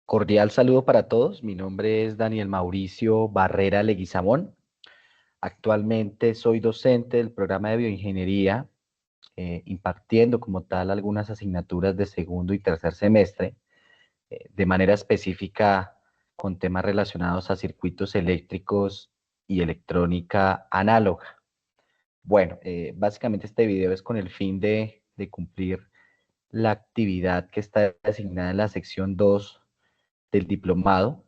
Cordial saludo para todos. Mi nombre es Daniel Mauricio Barrera Leguizamón. Actualmente soy docente del programa de bioingeniería, impartiendo como tal algunas asignaturas de segundo y tercer semestre, de manera específica con temas relacionados a circuitos eléctricos y electrónica análoga. Bueno, básicamente este video es con el fin de cumplir la actividad que está asignada en la sección 2 del diplomado.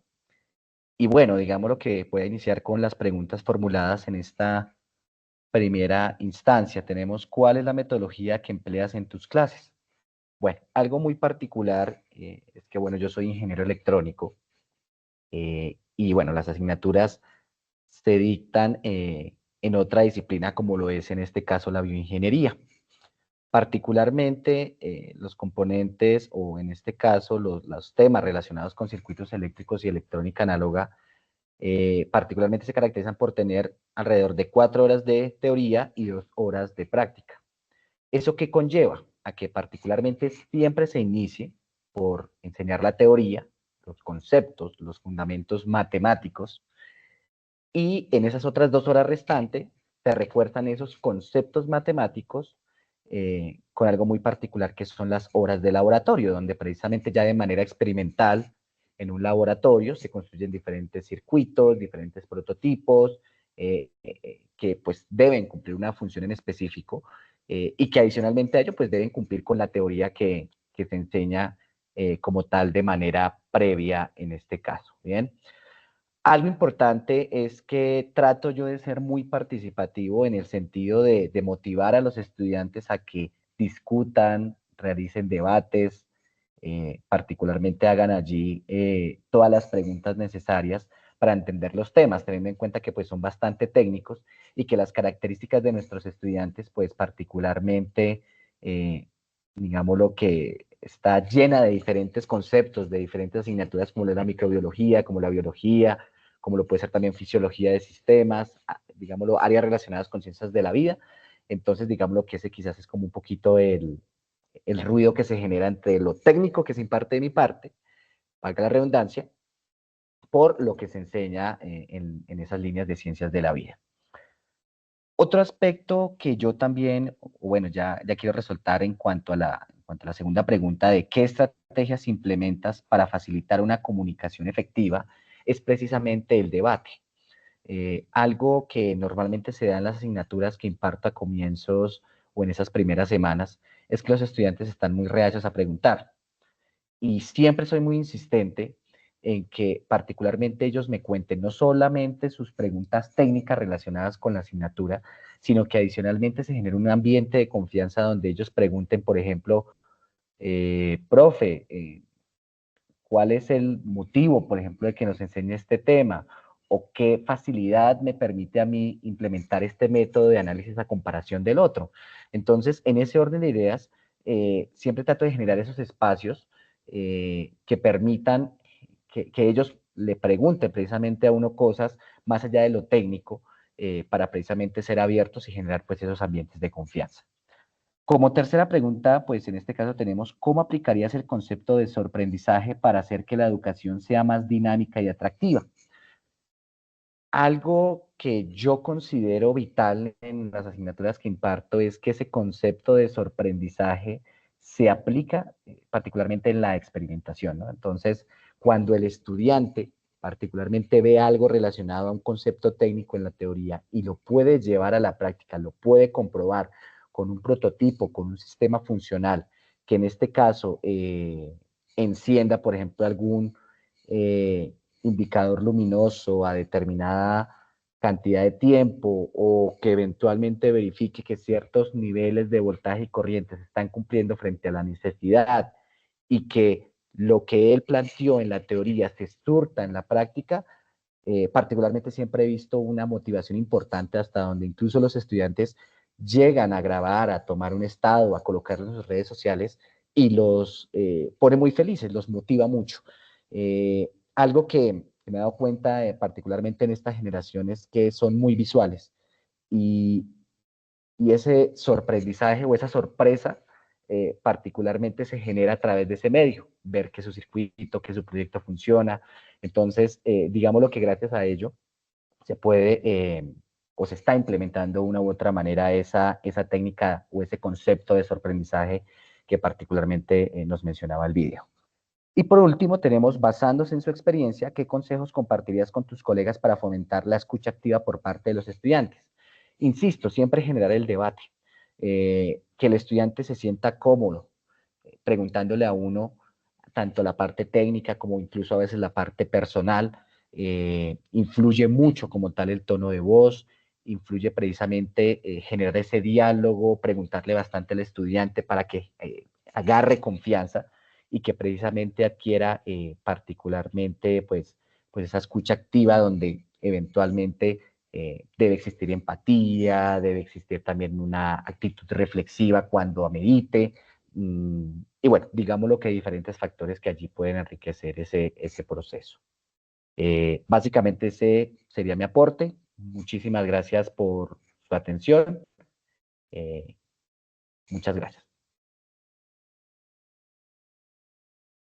Y bueno, digamos lo que voy a iniciar con las preguntas formuladas en esta primera instancia. Tenemos, ¿cuál es la metodología que empleas en tus clases? Bueno, algo muy particular es que, bueno, yo soy ingeniero electrónico y, bueno, las asignaturas se dictan en otra disciplina como lo es en este caso la bioingeniería. Particularmente los componentes o en este caso los temas relacionados con circuitos eléctricos y electrónica análoga particularmente se caracterizan por tener alrededor de 4 horas de teoría y 2 horas de práctica. ¿Eso qué conlleva? A que particularmente siempre se inicie por enseñar la teoría, los conceptos, los fundamentos matemáticos, y en esas otras 2 horas restantes se refuerzan esos conceptos matemáticos con algo muy particular que son las horas de laboratorio, donde precisamente ya de manera experimental en un laboratorio se construyen diferentes circuitos, diferentes prototipos que pues deben cumplir una función en específico y que adicionalmente a ello pues deben cumplir con la teoría que se enseña como tal de manera previa en este caso, ¿bien? Algo importante es que trato yo de ser muy participativo en el sentido de motivar a los estudiantes a que discutan, realicen debates, particularmente hagan allí todas las preguntas necesarias para entender los temas, teniendo en cuenta que pues son bastante técnicos y que las características de nuestros estudiantes pues particularmente, digamos lo que está llena de diferentes conceptos, de diferentes asignaturas como la microbiología, como la biología, como lo puede ser también fisiología de sistemas, digámoslo, áreas relacionadas con ciencias de la vida. Entonces, digámoslo que ese quizás es como un poquito el ruido que se genera entre lo técnico que se imparte de mi parte, valga la redundancia, por lo que se enseña en esas líneas de ciencias de la vida. Otro aspecto que yo también, bueno, ya quiero resaltar en cuanto a la segunda pregunta de qué estrategias implementas para facilitar una comunicación efectiva, es precisamente el debate. Algo que normalmente se da en las asignaturas que imparto a comienzos o en esas primeras semanas es que los estudiantes están muy reacios a preguntar. Y siempre soy muy insistente en que particularmente ellos me cuenten no solamente sus preguntas técnicas relacionadas con la asignatura, sino que adicionalmente se genere un ambiente de confianza donde ellos pregunten, por ejemplo, profe, cuál es el motivo, por ejemplo, de que nos enseñe este tema o qué facilidad me permite a mí implementar este método de análisis a comparación del otro. Entonces, en ese orden de ideas, siempre trato de generar esos espacios que permitan que ellos le pregunten precisamente a uno cosas más allá de lo técnico para precisamente ser abiertos y generar pues esos ambientes de confianza. Como tercera pregunta, pues en este caso tenemos, ¿cómo aplicarías el concepto de sorprendizaje para hacer que la educación sea más dinámica y atractiva? Algo que yo considero vital en las asignaturas que imparto es que ese concepto de sorprendizaje se aplica particularmente en la experimentación, ¿no? Entonces, cuando el estudiante particularmente ve algo relacionado a un concepto técnico en la teoría y lo puede llevar a la práctica, lo puede comprobar con un prototipo, con un sistema funcional, que en este caso encienda, por ejemplo, algún indicador luminoso a determinada cantidad de tiempo o que eventualmente verifique que ciertos niveles de voltaje y corriente se están cumpliendo frente a la necesidad y que lo que él planteó en la teoría se surta en la práctica, particularmente siempre he visto una motivación importante hasta donde incluso los estudiantes llegan a grabar, a tomar un estado, a colocarlo en sus redes sociales y los pone muy felices, los motiva mucho. Algo que me he dado cuenta particularmente en esta generación es que son muy visuales y, y ese sorprendizaje o esa sorpresa particularmente se genera a través de ese medio, ver que su circuito, que su proyecto funciona. Entonces, digamos lo que gracias a ello se puede o se está implementando de una u otra manera esa técnica o ese concepto de sorprendizaje que particularmente nos mencionaba el video. Y por último, tenemos, basándose en su experiencia, ¿qué consejos compartirías con tus colegas para fomentar la escucha activa por parte de los estudiantes? Insisto, siempre generar el debate, que el estudiante se sienta cómodo, preguntándole a uno tanto la parte técnica como incluso a veces la parte personal. Influye mucho como tal el tono de voz, influye precisamente generar ese diálogo, preguntarle bastante al estudiante para que agarre confianza y que precisamente adquiera particularmente pues esa escucha activa donde eventualmente debe existir empatía, debe existir también una actitud reflexiva cuando medite. Y bueno, digámoslo que hay diferentes factores que allí pueden enriquecer ese proceso. Básicamente ese sería mi aporte. Muchísimas gracias por su atención. Muchas gracias.